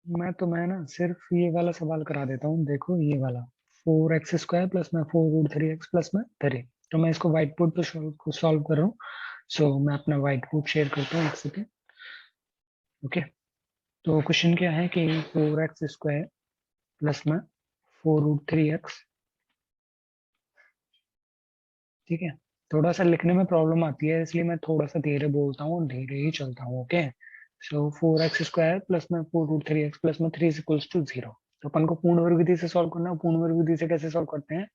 मैं ना सिर्फ ये वाला सवाल करा देता हूँ, देखो ये वाला, 4x² प्लस में 4√3x प्लस में 3। तो मैं इसको व्हाइट बोर्ड पे सॉल्व कर रहा हूँ। सो मैं अपना व्हाइट बोर्ड शेयर करता हूँ, एक सेकेंड। ओके, तो क्वेश्चन क्या है कि 4x² प्लस में 4√3x, ठीक है। थोड़ा सा लिखने में प्रॉब्लम आती है, इसलिए मैं थोड़ा सा धीरे बोलता हूँ और धीरे ही चलता हूँ, ओके। सो 4x² प्लस में 4√3x प्लस में 3 इक्वल्स टू 0। तो अपन को पूर्ण वर्ग विधि से सॉल्व करना है। पूर्ण वर्ग विधि से कैसे सॉल्व करते हैं,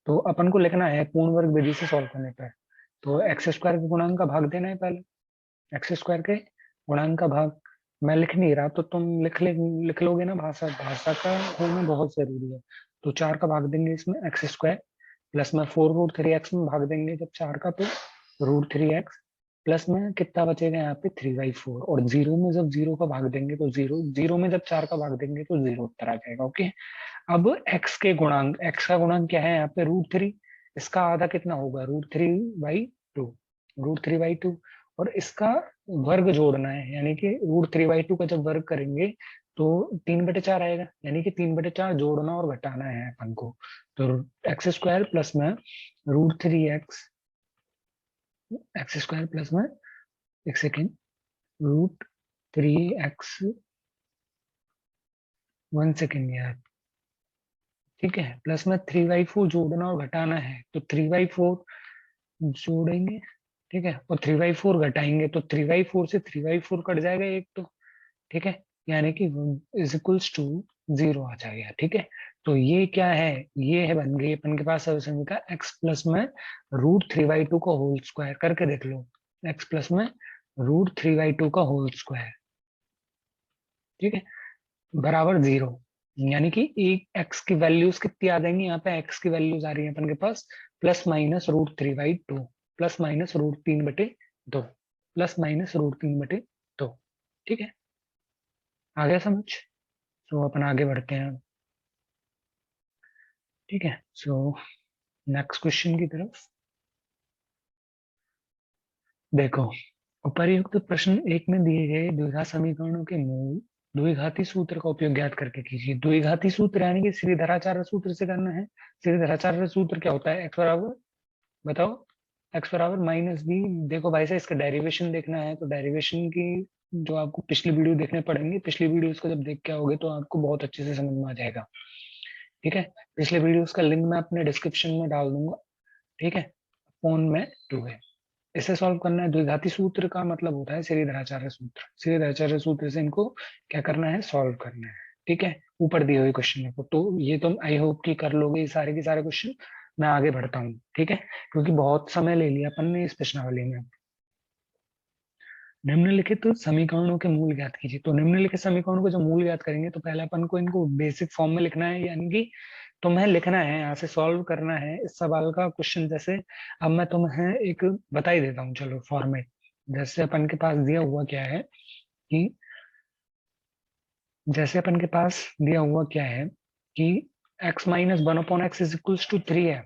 तो अपन को लिखना है पूर्ण वर्ग विधि से सॉल्व करने पर, तो x² के गुणांक का भाग देना है पहले, x² के गुणांक का भाग। मैं लिख नहीं रहा तो तुम लिख लोगे ना, भाषा भाषा का होना बहुत जरूरी है। तो 4 का भाग देंगे इसमें, x² प्लस में 4√3x में भाग देंगे जब 4 का, तो √3x प्लस में कितना बचेगा यहाँ पे 3/4, और जीरो में जब जीरो का भाग देंगे तो जीरो, जीरो में जब 4 का भाग देंगे तो जीरो उत्तर आ जाएगा, ओके। अब x के गुणांक, x का गुणांक क्या है यहाँ पे √3, इसका आधा कितना होगा √3/2, √3/2। और इसका वर्ग जोड़ना है, यानी कि √3/2 का जब वर्ग करेंगे तो 3/4 आएगा, यानी कि 3/4 जोड़ना और घटाना है अपन को। तो x² प्लस में √3x, x² प्लस में, एक सेकेंड, √3x, 1 सेकेंड यार, ठीक है, प्लस में 3/4 जोड़ना और घटाना है, तो 3/4 जोड़ेंगे, ठीक है, और 3/4 घटाएंगे, तो 3/4 से 3/4 कट जाएगा एक, तो ठीक है, यानी कि इज इक्वल्स टू 0 आ जाएगा, ठीक है। तो ये क्या है, ये है बन गई अपन के पास समीकरण x प्लस में √3/2 का होल स्क्वायर, करके देख लो, x प्लस में √3/2 का होल स्क्वायर, ठीक है, बराबर 0। यानी कि एक x की वैल्यूज कितनी आ जाएंगी, यहाँ पे x की वैल्यूज आ रही है अपन के पास plus minus √3/2, plus minus √3/2, plus minus √3/2, ठीक है। आ गया समझ? तो अपन आगे बढ़ते हैं, ठीक है। सो नेक्स्ट क्वेश्चन की तरफ देखो, उपर्युक्त प्रश्न एक में दिए गए द्विघात समीकरणों के मूल द्विघाती सूत्र का उपयोग ज्ञात करके कीजिए। द्विघाती सूत्र यानी कि श्रीधराचार्य सूत्र से करना है। श्रीधराचार्य सूत्र क्या होता है, x बराबर, बताओ, x बराबर -b। देखो भाई साहब, इसका डेरिवेशन देखना है तो डेरिवेशन की जो आपको पिछली वीडियो देखने पड़ेंगे, पिछली वीडियोस को जब देख के आओगे तो आपको बहुत अच्छे से समझ में आ जाएगा, ठीक है। पिछले वीडियोस का लिंक मैं अपने डिस्क्रिप्शन में डाल दूंगा, ठीक है, फोन में 2 है, इसे सॉल्व करना है। द्विघाती सूत्र का मतलब होता है श्रीधराचार्य सूत्र। श्रीधराचार्य सूत्र से इनको क्या करना है, सॉल्व करना है। ठीक है, ऊपर दिए हुए क्वेश्चन को तो ये तुम आई होप कि कर लोगे, ये सारे के सारे क्वेश्चन। मैं आगे बढ़ता हूँ, ठीक है, क्योंकि बहुत समय ले लिया अपन ने इस प्रश्नावली में। निम्नलिखित समीकरणों के मूल ज्ञात कीजिए। तो निम्नलिखित समीकरणों को जो मूल ज्ञात करेंगे तो पहले अपन को इनको बेसिक फॉर्म में लिखना है, यानी कि तुम्हें लिखना है, यहाँ से सॉल्व करना है इस सवाल का क्वेश्चन। जैसे अब मैं तुम्हें एक बता ही देता हूँ, चलो फॉर्मेट। जैसे अपन के पास दिया हुआ क्या है कि जैसे अपन के पास दिया हुआ क्या है कि x minus one upon x is equals to 3 है।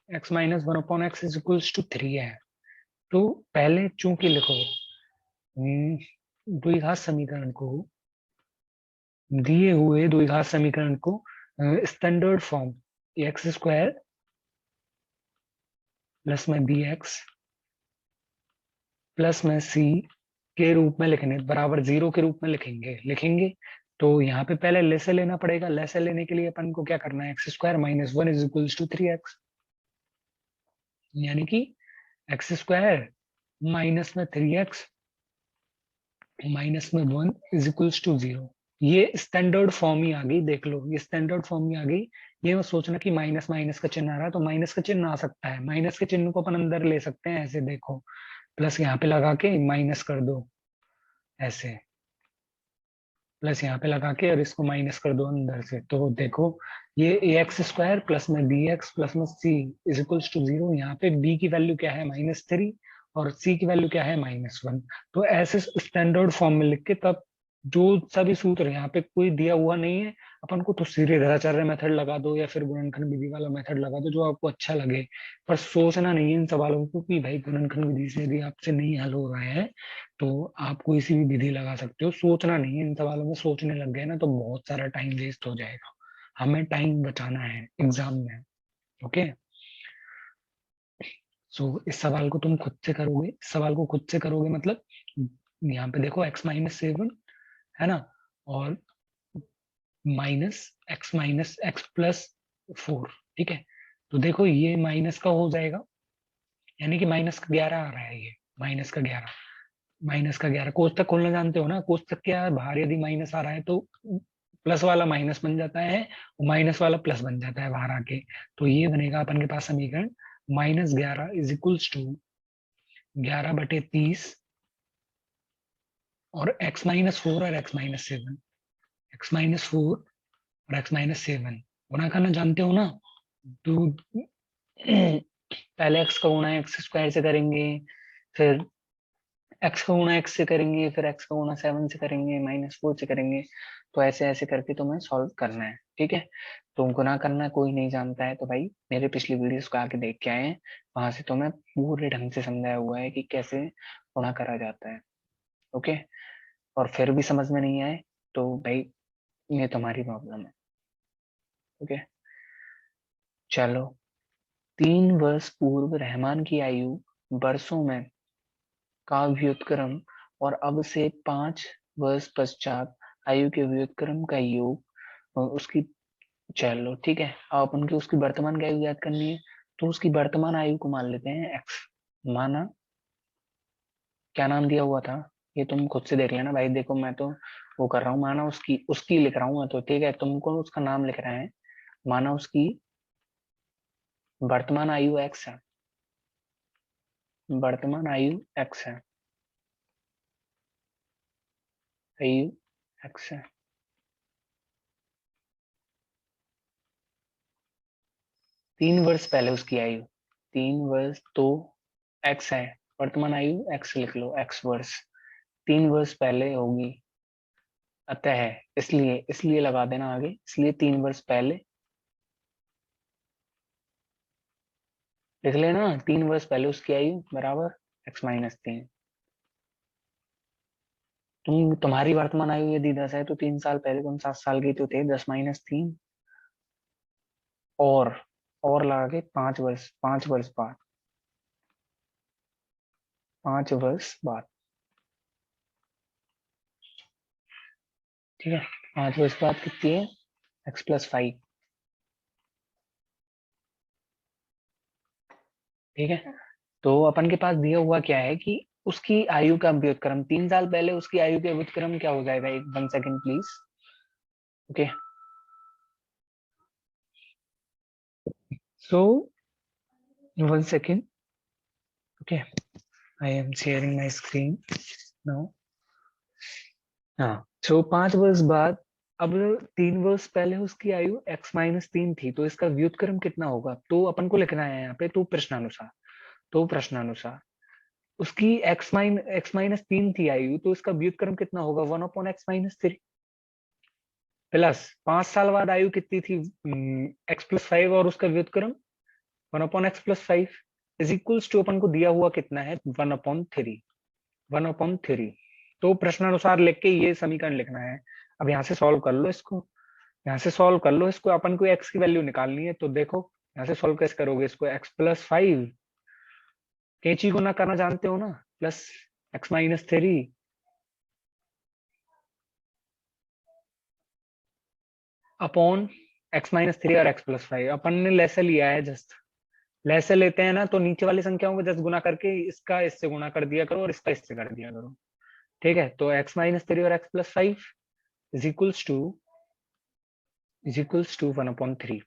x minus one upon x is equals to 3 है। तो पहले चूंकि लिखो द्विघात समीकरण को, दिए हुए द्विघात समीकरण को standard form x square plus में बी एक्स प्लस में सी के रूप में लिखने, बराबर 0 के रूप में लिखेंगे। तो यहाँ पे पहले लेसे लेना पड़ेगा। लेसे लेने के लिए अपन को क्या करना है, x square minus one is equals to 3x, यानी कि एक्स स्क्वायर माइनस में 3x माइनस में 1 इज इक्वल्स टू 0। ये स्टैंडर्ड फॉर्म ही आ गई, देख लो ये स्टैंडर्ड फॉर्म ही आ गई। ये मत सोचना कि माइनस माइनस का चिन्ह आ रहा है, तो माइनस का चिन्ह आ सकता है, माइनस के चिन्ह को अपन अंदर ले सकते हैं ऐसे, देखो प्लस यहाँ पे लगा के माइनस कर दो ऐसे, प्लस यहाँ पे लगा के और इसको माइनस कर दो अंदर से। तो देखो ये ए एक्स स्क्वायर प्लस में बी एक्स प्लस में सी इज इक्वल्स टू 0। यहाँ पे बी की वैल्यू क्या है, -3, और सी की वैल्यू क्या है, -1। तो ऐसे स्टैंडर्ड फॉर्म में लिख के तब जो सभी सूत्र, यहाँ पे कोई दिया हुआ नहीं है अपन को, तो सीधेधाराचार्य मेथड लगा दो या फिर गुणनखंड विधि वाला मेथड लगा दो, जो आपको अच्छा लगे। पर सोचना नहीं है इन सवालों को कि भाई गुणनखंड विधि से यदि आपसे नहीं हल हो रहा है तो आप कोई सी भी विधि लगा सकते हो। सोचना नहीं है इन सवालों में, सोचने लग गए ना तो बहुत सारा टाइम वेस्ट हो जाएगा। हमें टाइम बचाना है एग्जाम में। ओके, सो इस सवाल को तुम खुद से करोगे, इस सवाल को खुद से करोगे मतलब यहाँ पे देखो x-7 है ना, और -x प्लस 4, ठीक है। तो देखो ये माइनस का हो जाएगा, यानी कि -11 आ रहा है, ये -11, -11 कोष्टक खोलना जानते हो ना, कोष्टक क्या बाहर यदि माइनस आ रहा है तो प्लस वाला माइनस बन जाता है और माइनस वाला प्लस बन जाता है बाहर आके। तो ये बनेगा अपन के पास समीकरण -11 इज इक्वल्स टू 11/30 और x-4 और x-7, x-4 और x-7 गुणा करना जानते हो ना। तो पहले x का गुणा एक्स स्क्वायर से करेंगे, फिर x का गुणा x से करेंगे, फिर x का गुणा 7 से करेंगे, -4 से करेंगे। तो ऐसे ऐसे करके तुम्हें सॉल्व करना है, ठीक है। तो गुणा करना कोई नहीं जानता है तो भाई मेरे पिछली वीडियोस को आके देख के आए हैं, वहां से तुम्हें पूरे ढंग से समझाया हुआ है कि कैसे गुणा करा जाता है। ओके, और फिर भी समझ में नहीं आए तो भाई ये तुम्हारी प्रॉब्लम है। ओके, चलो। 3 वर्ष पूर्व रहमान की आयु वर्षों में का व्युत्क्रम और अब से 5 वर्ष पश्चात आयु के व्युत्क्रम का योग और उसकी, चलो ठीक है, अब अपन को उसकी वर्तमान की आयु याद करनी है। तो उसकी वर्तमान आयु को मान लेते हैं एक्स। माना क्या नाम दिया हुआ था, ये तुम खुद से देख लेना भाई, देखो मैं तो वो कर रहा हूँ, माना उसकी उसकी लिख रहा हूँ तो ठीक है, तुमको उसका नाम लिख रहा है। माना उसकी वर्तमान आयु एक्स है, वर्तमान आयु एक्स है, आयु एक्स है। 3 वर्ष पहले उसकी आयु, 3 वर्ष तो एक्स है, वर्तमान आयु एक्स लिख लो, एक्स वर्ष 3 वर्ष पहले होगी, अतः इसलिए इसलिए लगा देना आगे, इसलिए 3 वर्ष पहले लिख लेना। 3 वर्ष पहले उसकी आयु बराबर x-3। तुम्हारी वर्तमान आयु यदि 10 है तो 3 साल पहले तुम 7 साल की तो थे, 10-3 और और लगा के 5 वर्ष, 5 वर्ष बाद, 5 वर्ष बाद, ठीक है। 5 वर्ष बाद कितनी है, x+5, ठीक है। तो अपन के पास दिया हुआ क्या है कि उसकी आयु का व्युत्क्रम 3 साल पहले उसकी आयु के व्युत्क्रम क्या हो जाएगा, एक 1 second please. Okay, so 1 second. Okay, I am sharing my screen now. हाँ, सो 5 वर्ष बाद, अब 3 वर्ष पहले उसकी आयु x-3 थी, तो इसका व्युत्क्रम कितना होगा, तो अपन को लिखना है यहाँ पे, तो प्रश्नानुसार। तो प्रश्नानुसार उसकी x-3 थी आयु, तो इसका व्युत्क्रम कितना होगा, 1/x-3 प्लस 5 साल बाद आयु कितनी थी, x+5, और उसका व्युत्क्रम 1/x+5 इज इक्वल्स टू, अपन को दिया हुआ कितना है, 1/3। 1/3, तो प्रश्नानुसार लिख के ये समीकरण लिखना है। अब यहाँ से सॉल्व कर लो इसको, यहाँ से सॉल्व कर लो इसको, अपन को x की वैल्यू निकालनी है, तो देखो यहाँ से सॉल्व कैसे करोगे इसको, x+5, कैंची गुना करना जानते हो ना, प्लस x-3 अपॉन x-3 और x+5। अपन ने लैसे लिया है, जस्ट लैसे लेते हैं ना, तो नीचे वाली संख्याओं को जस्ट गुना करके इसका इससे गुना कर दिया करो और इसका इससे कर दिया करो। ठीक है, तो x-3 और x+5 इज इक्वल्स टू 1/3।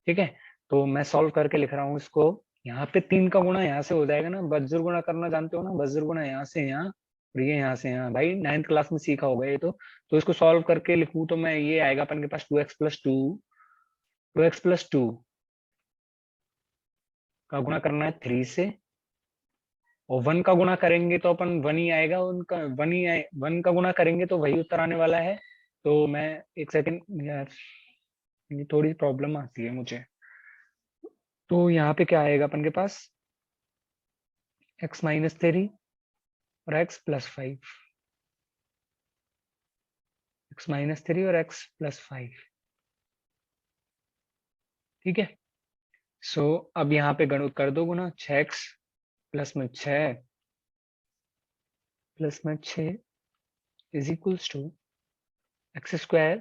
ठीक है, तो मैं सॉल्व करके लिख रहा हूँ इसको। यहाँ पे 3 का गुणा यहाँ से हो जाएगा ना, वज्र गुणा करना जानते हो ना, वज्र गुणा यहाँ से यहाँ, और ये यहाँ से यहाँ, भाई 9th क्लास में सीखा होगा ये तो इसको सॉल्व करके लिखूं तो मैं, ये आएगा अपन के पास 2x+2 का गुणा करना है 3 से, और 1 का गुणा करेंगे तो अपन 1 ही आएगा, उनका 1 ही आए, 1 का गुणा करेंगे तो वही उत्तर आने वाला है। तो मैं, एक सेकंड यार, ये थोड़ी प्रॉब्लम आती है मुझे। तो यहाँ पे क्या आएगा अपन के पास, x-3 और x+5, x-3 और x+5। ठीक है, सो अब यहाँ पे गणित कर दो गुना, 6x प्लस में 6 प्लस में 6 इज इक्वल्स टू x²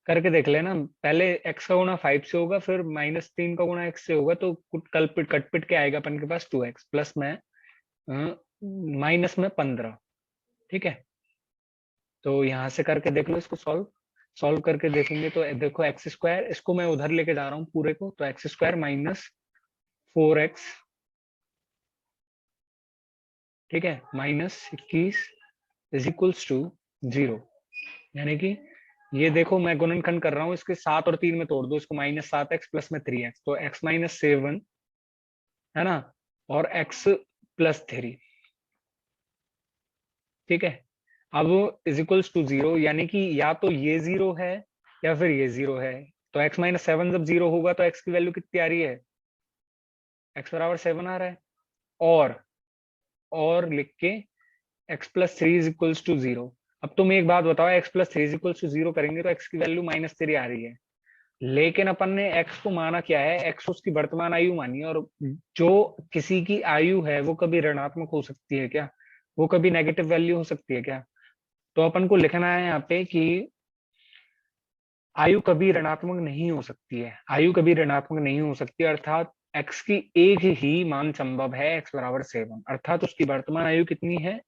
करके देख लेना, पहले x का गुणा 5 से होगा, फिर -3 का गुणा x से होगा, तो कलपिट कटपिट के आएगा अपन के पास 2x प्लस में माइनस में 15। ठीक है, तो यहाँ से करके देख लो इसको, सॉल्व सॉल्व करके देखेंगे तो देखो x², इसको मैं उधर लेके जा रहा हूँ पूरे को, तो x² माइनस 4x, ठीक है, -21 इज इक्वल्स टू 0। यानी कि ये देखो मैं गुणनखंड कर रहा हूँ, इसके 7 और 3 में तोड़ दो इसको, -7x प्लस में 3x, तो x-7 है ना, और x+3। ठीक है, अब इज इक्वल्स टू 0, यानी कि या तो ये 0 है या फिर ये 0 है। तो x-7 जब 0 होगा तो x की वैल्यू कितनी आ रही है, x बराबर 7 आ रहा है, और लिख के x+3 इज इक्वल्स टू 0। अब तुम एक बात बताओ, x+3 इज इक्वल्स टू 0 करेंगे तो x की वैल्यू -3 आ रही है, लेकिन अपन ने x को माना क्या है, x उसकी वर्तमान आयु मानी है, और जो किसी की आयु है वो कभी ऋणात्मक हो सकती है क्या, वो कभी नेगेटिव वैल्यू हो सकती है क्या। तो अपन को लिखना है यहाँ पे कि आयु कभी ऋणात्मक नहीं हो सकती है, आयु कभी ऋणात्मक नहीं हो सकती, अर्थात x की एक ही मान संभव है, x बराबर 7, अर्थात उसकी वर्तमान आयु कितनी है,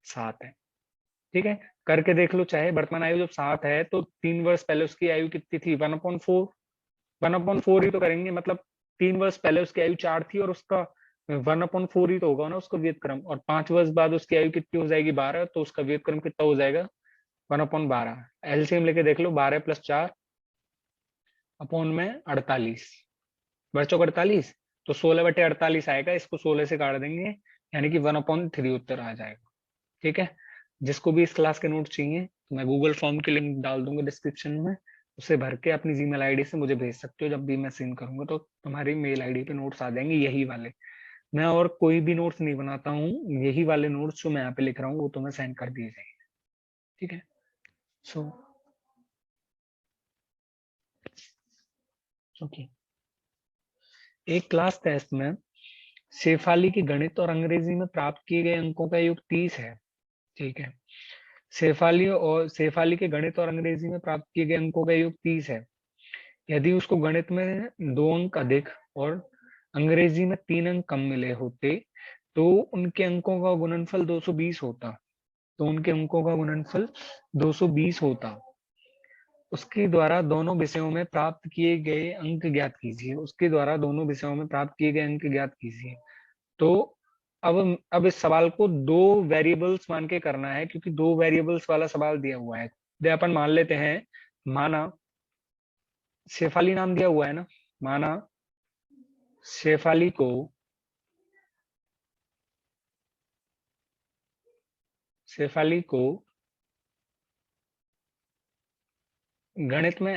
7 है। ठीक है, करके देख लो, चाहे वर्तमान आयु जब 7 है तो 3 वर्ष पहले उसकी आयु कितनी थी, 1/4, 1/4 ही तो करेंगे, मतलब 3 वर्ष पहले उसकी आयु 4 थी, और उसका 1/4 ही तो होगा ना उसका व्युत्क्रम, और 5 वर्ष बाद उसकी आयु कितनी हो जाएगी, 12, तो उसका व्युत्क्रम कितना हो जाएगा, 1/12। एलसीएम लेके देख लो, 12 + 4 अपॉन में 48, बच्चों को 48, तो 16/48 आएगा, इसको 16 से काट देंगे, यानी कि 1/3 उत्तर आ जाएगा। ठीक है, जिसको भी इस क्लास के नोट चाहिए तो मैं गूगल फॉर्म की लिंक डाल दूंगा डिस्क्रिप्शन में, उसे भर के अपनी जीमेल आईडी से मुझे भेज सकते हो, जब भी मैं सेंड करूंगा तो तुम्हारी मेल आईडी पे नोट्स आ जाएंगे, यही वाले। मैं और कोई भी नोट्स नहीं बनाता हूँ, यही वाले नोट्स जो मैं यहाँ पे लिख रहा हूँ वो तुम्हें सेंड कर दिए जाएंगे। ठीक है, सो ओके, एक क्लास टेस्ट में शेफाली के गणित और अंग्रेजी में प्राप्त किए गए अंकों का योग 30 है। ठीक है, शेफाली के गणित और अंग्रेजी में प्राप्त किए गए अंकों का योग 30 है। यदि उसको गणित में 2 अंक अधिक और अंग्रेजी में 3 अंक कम मिले होते तो उनके अंकों का गुणनफल 220 होता। तो उनके अंकों का गुणनफल 220 होता। उसके द्वारा दोनों विषयों में प्राप्त किए गए अंक ज्ञात कीजिए। उसके द्वारा दोनों विषयों में प्राप्त किए गए अंक ज्ञात कीजिए। तो अब इस सवाल को दो वेरिएबल्स मान के करना है, क्योंकि दो वेरिएबल्स वाला सवाल दिया हुआ है। दे अपन मान लेते हैं, माना शेफाली नाम दिया हुआ है ना, माना शेफाली को शेफाली को गणित में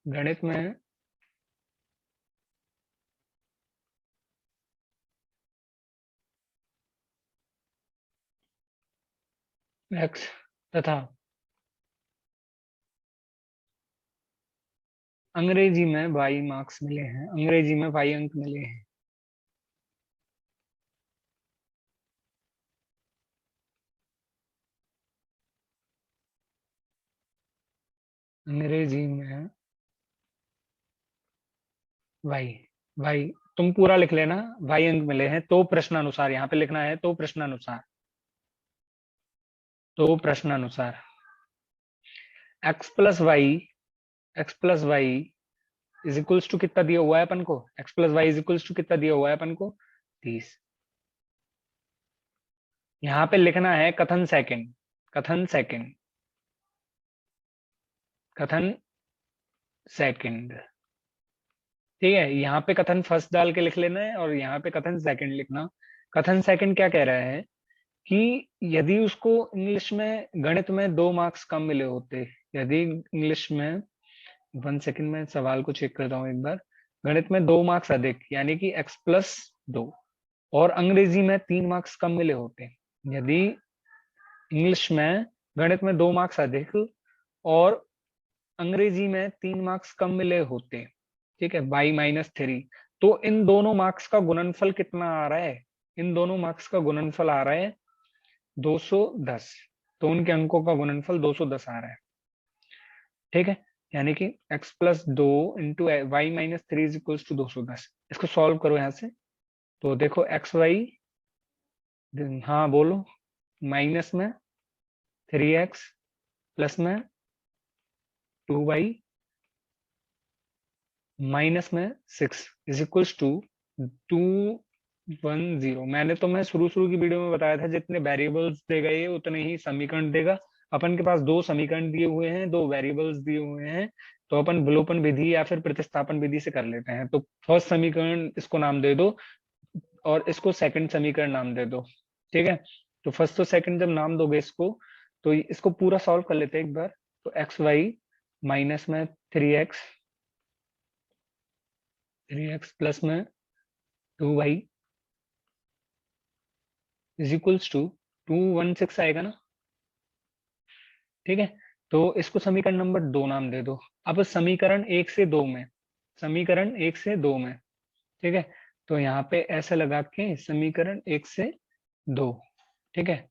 गणित में एक्स तथा अंग्रेजी में वाई मार्क्स मिले हैं, अंग्रेजी में वाई अंक मिले हैं। अंग्रेजी में वाई वाई तुम पूरा लिख लेना। वाई अंक मिले हैं तो प्रश्नानुसार, यहाँ पे लिखना है तो प्रश्नानुसार, तो प्रश्नानुसार x plus y is equals to कितना दिया हुआ है अपन को, x plus y is equals to कितना दिया हुआ है अपन को, 30। यहाँ पे लिखना है कथन सेकंड, कथन सेकंड, कथन सेकंड। ठीक है, यहाँ पे कथन फर्स्ट डाल के लिख लेना है और यहाँ पे कथन सेकंड लिखना। कथन सेकंड क्या कह रहा है कि यदि उसको इंग्लिश में गणित में 2 मार्क्स कम मिले होते, यदि इंग्लिश में, 1 सेकंड में सवाल को चेक करता हूँ एक बार, गणित में 2 मार्क्स अधिक यानी कि x+2 और अंग्रेजी में 3 मार्क्स कम मिले होते, यदि इंग्लिश में गणित में 2 मार्क्स अधिक और अंग्रेजी में 3 मार्क्स कम मिले होते, ठीक है, y-3, तो इन दोनों मार्क्स का गुणनफल कितना आ रहा है, इन दोनों मार्क्स का गुणनफल आ रहा है 210। तो उनके अंकों का गुणनफल 210 आ रहा है। ठीक है, यानी कि x+2 into y-3 is equals to 210। इसको सॉल्व करो यहाँ से, तो देखो एक्स वाई, हाँ बोलो, माइनस में 3x प्लस में 2y माइनस में 6 इज इक्वल्स टू 210। मैंने तो मैं शुरू शुरू की वीडियो में बताया था जितने वेरिएबल्स दे गए उतने ही समीकरण देगा। अपन के पास 2 समीकरण दिए हुए हैं, 2 वेरिएबल्स दिए हुए हैं, तो अपन विलोपन विधि या फिर प्रतिस्थापन विधि से कर लेते हैं। तो फर्स्ट समीकरण इसको नाम दे दो और इसको सेकंड समीकरण नाम दे दो। ठीक है, तो फर्स्ट तो सेकंड जब नाम दोगे इसको, तो इसको पूरा सॉल्व कर लेते हैं एक बार। तो एक्स वाई माइनस में 3x प्लस में 2y इज इक्वल्स टू 216 आएगा ना। ठीक है, तो इसको समीकरण नंबर 2 नाम दे दो। अब समीकरण 1 से 2 में, समीकरण 1 से 2 में, ठीक है, तो यहाँ पे ऐसे लगा के समीकरण 1 से 2, ठीक है,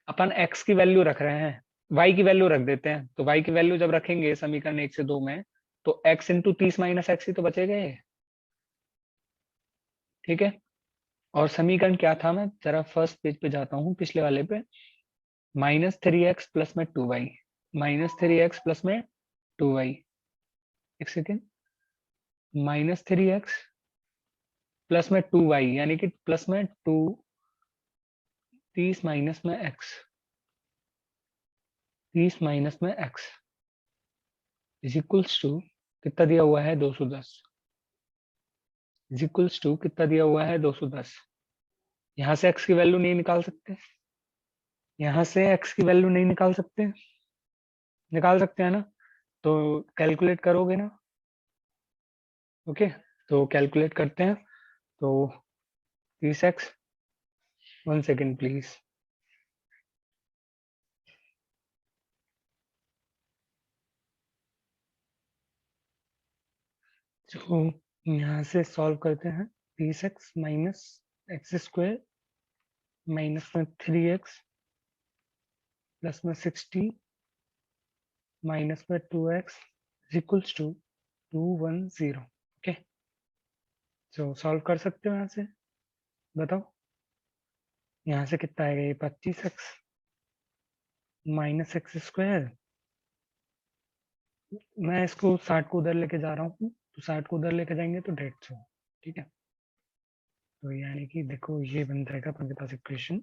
अपन x की वैल्यू रख रहे हैं, y की वैल्यू रख देते हैं। तो y की वैल्यू जब रखेंगे समीकरण 1 से 2 में, तो x इंटू 30 - x ही तो बचेगा ये। ठीक है, और समीकरण क्या था, मैं जरा फर्स्ट पेज पे जाता हूँ, पिछले वाले पे, -3x प्लस में 2y, -3x प्लस में 2y, एक सेकेंड, -3x प्लस में 2y यानी कि प्लस में 2, 30 माइनस में x, 30 माइनस में x इज इक्वल्स टू कितना दिया हुआ है 210, इज इक्वल्स टू कितना दिया हुआ है 210। यहाँ से x की वैल्यू नहीं निकाल सकते, यहाँ से x की वैल्यू नहीं निकाल सकते, निकाल सकते हैं ना, तो कैलकुलेट करोगे ना। ओके, तो कैलकुलेट करते हैं, तो 30x, 1 सेकेंड प्लीज, तो यहाँ से सॉल्व करते हैं। 30x माइनस x² माइनस में 3x प्लस में 60 माइनस में 2x equals to 210 okay. So solve कर सकते हो यहाँ से, बताओ यहाँ से कितना आएगा, ये 25x माइनस एक्स स्क्वायर। मैं इसको 60 को उधर लेके जा रहा हूँ, तो 60 को उधर लेके जाएंगे तो 150, ठीक है। तो यानी कि देखो ये बन जाएगा अपने पास इक्वेशन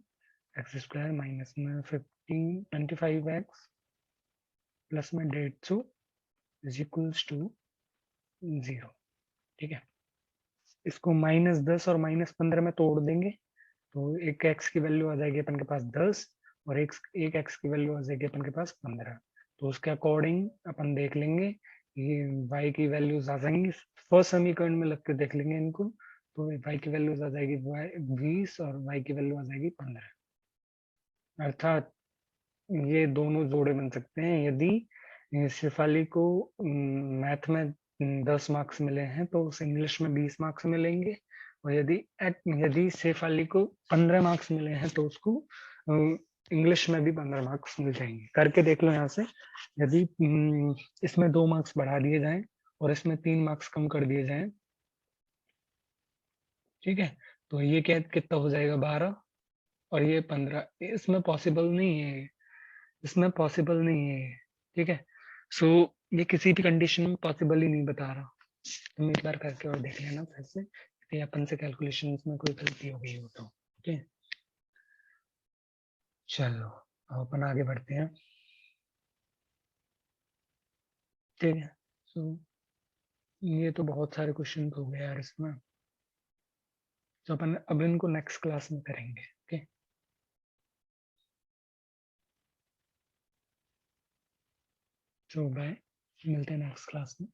एक्स स्क्वायर माइनस में 25x प्लस में 150 इज इक्वल्स टू 0, ठीक है। इसको -10 और -15 में तोड़ देंगे तो एक x की वैल्यू आ जाएगी अपन के पास 10 और एक x की वैल्यू आ जाएगी अपन के पास 15। तो उसके अकॉर्डिंग अपन देख लेंगे ये y की वैल्यूज आ जाएंगी, फर्स्ट समीकरण में लग के देख लेंगे इनको। तो y की वैल्यूज आ जाएगी 20 और y की वैल्यू आ जाएगी 15। अर्थात ये दोनों जोड़े बन सकते हैं। यदि शेफाली को मैथ में 10 मार्क्स मिले हैं तो उसे इंग्लिश में 20 मार्क्स मिलेंगे, और यदि शेफाली को 15 मार्क्स मिले हैं तो उसको इंग्लिश में भी 15 मार्क्स मिल जाएंगे। करके देख लो यहाँ से, यदि इसमें 2 मार्क्स बढ़ा दिए जाएं और इसमें 3 मार्क्स कम कर दिए जाएं, ठीक है, तो ये क्या कितना हो जाएगा 12 और ये 15। इसमें पॉसिबल नहीं है, इसमें पॉसिबल नहीं है, ठीक है। सो ये किसी भी कंडीशन में पॉसिबल ही नहीं बता रहा। तुम एक बार करके और देख लेना फिर से कि अपन से कैलकुलेशन में कोई गलती हो गई हो तो, ठीक है। चलो अब अपन आगे बढ़ते हैं, ठीक है। सो ये तो बहुत सारे क्वेश्चन हो गए यार इसमें, तो अपन अब इनको नेक्स्ट क्लास में करेंगे, ओके। सो बाय, मिलते हैं नेक्स्ट क्लास में।